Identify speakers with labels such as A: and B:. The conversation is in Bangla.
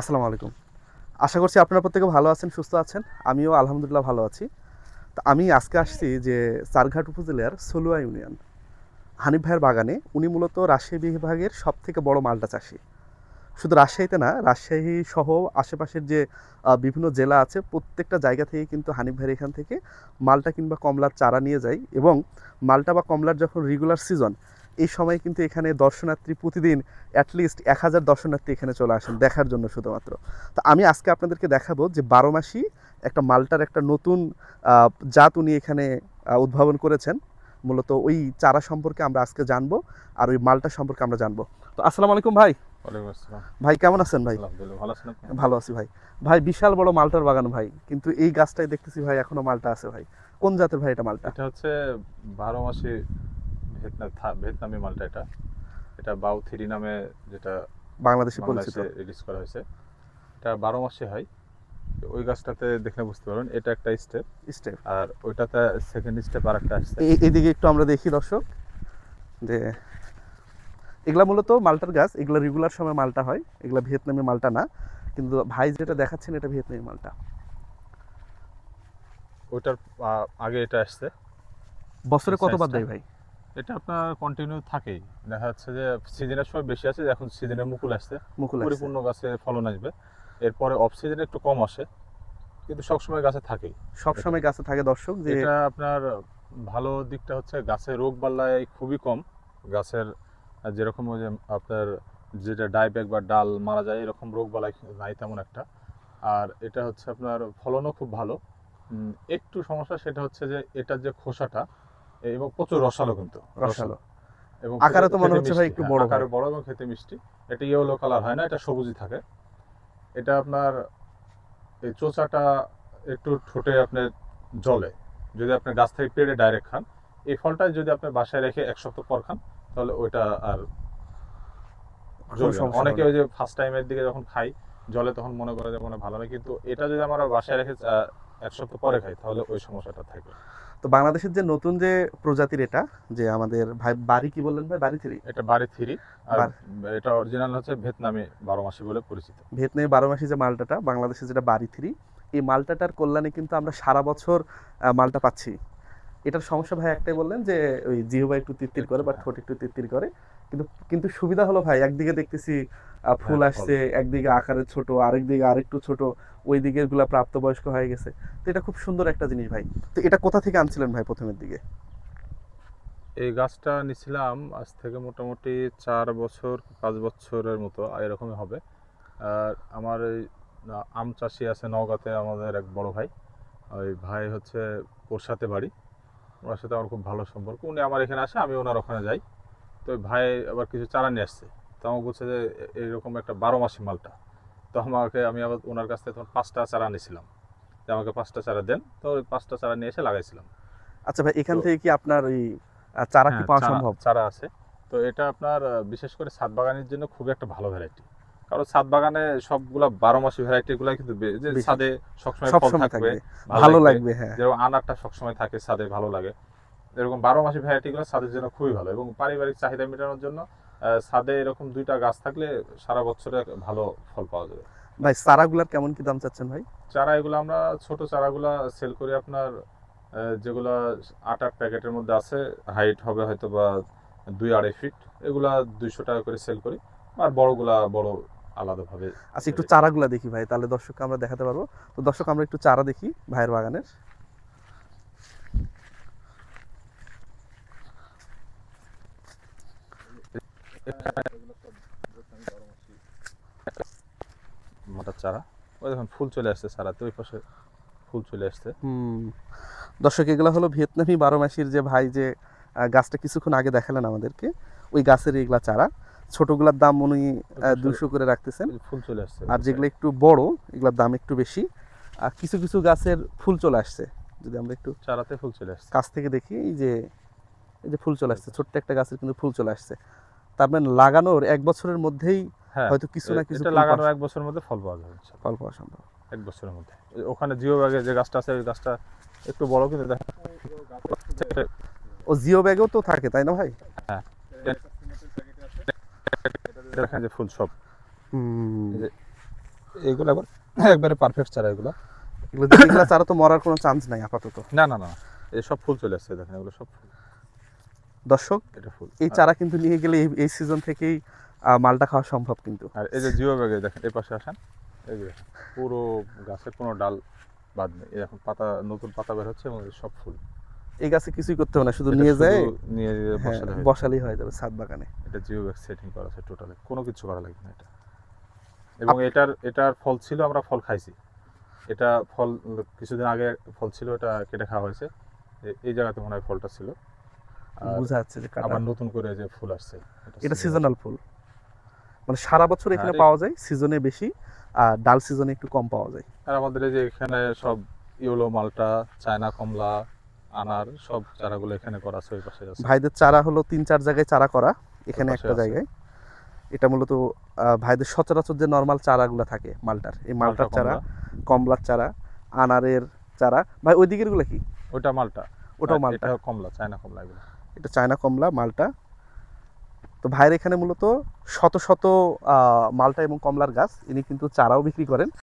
A: আসসালামু আলাইকুম। আশা করছি আপনারা প্রত্যেকে ভালো আছেন, সুস্থ আছেন। আমিও আলহামদুলিল্লাহ ভালো আছি। তো আমি আজকে আসছি যে চারঘাট উপজেলার সলুয়া ইউনিয়ন হানিফ ভাইয়ের বাগানে। উনি মূলত রাজশাহী বিভাগের সবথেকে বড় মালটা চাষী। শুধু রাজশাহীতে না, রাজশাহী সহ আশেপাশের যে বিভিন্ন জেলা আছে প্রত্যেকটা জায়গা থেকে কিন্তু হানিফ ভাইয়ের এখান থেকে মালটা কিংবা কমলার চারা নিয়ে যায়। এবং মালটা বা কমলার যখন রেগুলার সিজন, এই সময় কিন্তু এখানে দর্শনার্থী প্রতিদিন অ্যাটলিস্ট 1000 দর্শনার্থী এখানে চলে আসেন দেখার জন্য শুধুমাত্র। তো আমি আজকে আপনাদেরকে দেখাবো যে 12 মাসি একটা মালটার একটা নতুন জাত উনি এখানে উদ্ভাবন করেছেন। মূলত ওই চারা সম্পর্কে আমরা আজকে জানবো, আর ওই মালটা সম্পর্কে আমরা জানবো। তো আসসালামু আলাইকুম ভাই।
B: ওয়ালাইকুম আসসালাম।
A: ভাই কেমন আছেন ভাই?
B: আলহামদুলিল্লাহ, ভালো আছেন আপনি?
A: ভালো আছি ভাই। ভাই বিশাল বড় মালটার বাগান ভাই, কিন্তু এই গাছটাই দেখতেছি ভাই এখনো মালটা আছে ভাই। কোন জাতের ভাই এটা মালটা?
B: এটা হচ্ছে 12 মাসি ভিয়েতনামি মালটা। এটা এটা বাউ থ্রি নামে যেটা
A: বাংলাদেশে পরিচিত
B: বাংলাদেশে রিলিজ করা হয়েছে। এটা 12 মাসে হয়। ওই গাছটাতে দেখলে বুঝতে পারবেন এটা একটা স্টেপ,
A: স্টেপ।
B: আর ওইটাতে সেকেন্ড স্টেপ আর একটা আসছে।
A: এইদিকে একটু আমরা দেখি দর্শক, যে এগুলা মূলত মালটার গাছ, এগুলা রেগুলার সময় মালটা হয়, এগুলা ভিয়েতনামি মালটা না। কিন্তু ভাই যেটা দেখাচ্ছেন এটা ভিয়েতনামি মালটা।
B: ওইটার আগে এটা আসছে।
A: বছরে কতবার
B: সাইজটা
A: দেয় ভাই?
B: এটা আপনার কন্টিনিউ থাকেই। দেখা যাচ্ছে যে সিজনের সময় বেশি আসে, এখন সিজনে মুকুল আসছে,
A: মুকুল আসছে।
B: পরিপূর্ণ গাছে ফলন আসবে। এরপরে অফ সিজনে একটু কম আসে, কিন্তু সবসময় গাছে থাকেই।
A: সব
B: এটা
A: সময় গাছে থাকে দর্শক, যে
B: এটা আপনার ভালো দিকটা হচ্ছে গাছে রোগ বালাই খুবই কম। গাছের যেরকম ওই যে আপনার যেটা ডাইব্যাক বা ডাল মারা যায় এরকম রোগ বালাই নাই তেমন একটা। আর এটা হচ্ছে আপনার ফলনও খুব ভালো। একটু সমস্যা সেটা হচ্ছে যে এটার যে খোসাটা এবং প্রচুর রসালো, কিন্তু
A: রসালো।
B: এবং
A: আকারে তো মনে
B: খেতে
A: হচ্ছে ভাই
B: মিষ্টি।
A: একটু
B: হ্যাঁ,
A: বড় ভাই।
B: আকারে বড় এবং খেতে মিষ্টি। এটা ইয়েলো কালার হয় না, এটা সবুজই থাকে। এটা আপনার এই চোচাটা একটু ঠোঁটে আপনার জলে, যদি আপনি গাছ থেকে পেড়ে ডাইরেক্ট খান। এই ফলটা যদি আপনি বাসায় রেখে 1 সপ্তাহ পর খান, তাহলে ওইটা আর
A: কোনো
B: জ্বলবে না।
A: সমস্যা হবে
B: অনেকে
A: না।
B: ওই যে ফার্স্ট টাইমের দিকে যখন খাই জলে, তখন মনে করে যে মনে ভালো না, কিন্তু এটা যদি আমরা বাসায় রেখে 1 সপ্তাহ পরে খাই তাহলে ওই সমস্যাটা থাকে।
A: তো বাংলাদেশের যে নতুন যে প্রজাতির এটা, যে আমাদের ভাই বাড়ি কি বললেন ভাই, বাড়ি থ্রি?
B: এটা বাড়ি থ্রি। আর এটা অরিজিনাল হচ্ছে ভিয়েতনামি 12 মাসি বলে পরিচিত।
A: ভিয়েতনামি 12 মাসি যে মালটাটা, বাংলাদেশে যেটা বাড়ি থ্রি, এই মালটাটার কল্যাণে কিন্তু আমরা সারা বছর মালটা পাচ্ছি। এটার সমস্যা ভাই একটাই, বললেন যে ওই জিহ্বা একটু তিত্তির করে
B: একটু,
A: বা
B: হ্যাঁ।
A: ঠোঁট একটু তিত্তির করে। কিন্তু কিন্তু সুবিধা হলো ভাই, একদিকে দেখতেছি ফুল
B: হ্যাঁ, ফল।
A: আসছে, একদিকে আকারে ছোট, আরেকদিকে আরেকটু ছোট, ওই দিকের গুলা প্রাপ্তবয়স্ক হয়ে গেছে। তো এটা খুব সুন্দর একটা জিনিস ভাই। তো এটা কোথা থেকে আনছিলেন ভাই প্রথমের দিকে?
B: এই গাছটা নিছিলাম আজ থেকে মোটামুটি 4 বছর 5 বছরের মতো এরকমই হবে। আর আমার এই আম চাষি আছে নওগাঁতে, আমাদের এক বড় ভাই। ওই ভাই হচ্ছে, ওর সাথে বাড়ি, ওনার সাথে আমার খুব ভালো সম্পর্ক। উনি আমার এখানে আসে, আমি ওনার ওখানে যাই। তো ওই ভাই আবার কিছু চারা নিয়ে আসছে। তো আমাকে বলছে যে এরকম একটা 12 মাসি মালটা। তো আমি আবার ওনার কাছ থেকে তখন 5টা চারা নিয়েছিলাম, যে আমাকে 5টা চারা দেন। তো ওই 5টা চারা নিয়ে এসে লাগাইছিলাম।
A: আচ্ছা ভাই,
B: তো
A: এখান থেকে কি আপনার ওই চারা কি
B: হ্যাঁ,
A: পাওয়া
B: চারা
A: সম্ভব?
B: চারা আছে। তো এটা আপনার বিশেষ করে ছাদ বাগানের জন্য খুবই একটা ভালো ভ্যারাইটি। কারণ ছাদ বাগানে সবগুলা 12 মাসি ভ্যারাইটি গুলা কিন্তু যে
A: বেশি
B: ছাদে সবসময়
A: সব
B: ফল
A: সময়
B: থাকবে,
A: থাকবে,
B: ভালো
A: ভালো
B: লাগবে।
A: লাগবে, হ্যাঁ।
B: যেরকম আনারটা সবসময় থাকে ছাদে, ভালো লাগে। এরকম 12 মাসি ভ্যারাইটি গুলো ছাদের জন্য খুবই ভালো, এবং পারিবারিক চাহিদা মেটানোর জন্য ছাদে এরকম 2টা গাছ থাকলে সারা বছরে ভালো ফল পাওয়া যাবে।
A: ভাই চারাগুলার কেমন কি দাম চাচ্ছেন ভাই?
B: চারা এগুলো আমরা ছোট চারাগুলা সেল করি আপনার, যেগুলা 8-8 প্যাকেটের মধ্যে আছে, হাইট হবে হয়তো বা 2-2.5 ফিট, এগুলা 200 টাকা করে সেল করি। আর বড়গুলা বড় আলাদাভাবে
A: আচ্ছা একটু
B: রেট।
A: চারাগুলা দেখি ভাই, তাহলে দর্শককে আমরা দেখাতে পারবো। তো দর্শক আমরা একটু চারা দেখি ভাইয়ের বাগানের।
B: মাটার চারা, ওই দেখুন ফুল চলে আসছে চারাতে, ওই পাশে ফুল চলে আসছে।
A: দর্শক এগুলো হলো ভিয়েতনামি 12 মাসির যে ভাই যে গাছটা কিছুক্ষণ আগে দেখালেন আমাদেরকে, ওই গাছের এগুলা চারা। ছোটগুলার দাম উনি 200 করে রাখতেছেন,
B: ফুল চলে আসছে
A: আর যেগুলো একটু বড় এগুলোর দাম একটু বেশি। আর কিছু কিছু গাছের ফুল চলে আসছে, যদি আমরা একটু
B: চারাতে ফুল চলে আসছে।
A: কাছ থেকে দেখি, এই যে ফুল চলে আসছে, ছোট্ট একটা গাছের কিন্তু ফুল চলে আসছে। তার মানে লাগানোর 1 বছরের মধ্যেই
B: হ্যাঁ,
A: হয়তো কিছু না কিছু
B: এটা
A: ফুল
B: লাগানো 1 বছরের মধ্যে ফল পাওয়া যাবে ইনশাল্লাহ।
A: ফল পাওয়া সম্ভব।
B: 1 বছরের মধ্যে। ওখানে জিও ব্যাগে যে গাছটা আছে, ওই গাছটা একটু বড়, কিন্তু দেখা যাচ্ছে।
A: ও জিও ব্যাগেও তো থাকে তাই না ভাই?
B: হ্যাঁ, দেখেন যে ফুল সব,
A: হুম।
B: এই যে এগুলো একবারে পারফেক্ট চারা এগুলো।
A: এগুলো চারা তো মরার কোনো চান্স নাই আপাতত।
B: না না না, এই সব ফুল চলে আসছে, দেখেন এগুলো সব ফুল,
A: দর্শক,
B: এটা ফুল।
A: এই চারা কিন্তু নিয়ে গেলে এই সিজন থেকেই মালটা খাওয়া সম্ভব কিন্তু।
B: আর এই যে জিও ব্যাগে দেখেন, এই পাশে আসেন, এই যে পুরো গাছের কোনো ডাল বাদ নেই, এই এখন পাতা, নতুন পাতা বের হচ্ছে এবং এই সব ফুল।
A: এই গাছে কিছুই করতে হবে না, শুধু
B: এটা
A: নিয়ে যায়
B: নিয়ে
A: হ্যাঁ,
B: বসালে হয়ে যাবে।
A: বসালেই হয়ে যাবে ছাদ বাগানে।
B: এটা জিও ব্যাগ সেটিং করা আছে টোটালি, কোনো কিছু করা লাগবে না এটা। এবং এটার ফল ছিল, আমরা ফল খাইছি। এটা ফল কিছুদিন আগে ফল ছিল, এটা কেটে খাওয়া হয়েছে। এই জায়গাতে মনে হয় ফলটা ছিল। আর
A: বোঝা যাচ্ছে যে কাটা।
B: আবার নতুন করে যে ফুল আসছে,
A: এটা সিজনাল ফুল, মানে সারা বছর এখানে
B: হ্যাঁ,
A: পাওয়া যায়, সিজনে বেশি আর ডাল সিজনে একটু কম পাওয়া যায়।
B: আর আমাদের এই যে এখানে সব ইয়েলো মালটা, চায়না কমলা, আনার সব চারাগুলো এখানে করা আছে, ওই পাশে আছে।
A: ভাইদের চারা হলো 3-4 জায়গায় চারা করা, এখানে
B: পাশে
A: একটা
B: আছে।
A: জায়গায়। এটা মূলত ভাইদের সচরাচর যে নর্মাল চারাগুলো থাকে মালটার, এই মালটার চারা, কমলার চারা, আনারের চারা। ভাই ওই দিকের গুলো কি?
B: ওটা মালটা,
A: ওটাও মালটা,
B: এটা কমলা, চায়না কমলা এগুলো।
A: এটা চায়না কমলা, মালটা। তো ভাইয়ের এখানে মূলত শত শত মালটা এবং কমলার গাছ, ইনি কিন্তু চারাও বিক্রি করেন।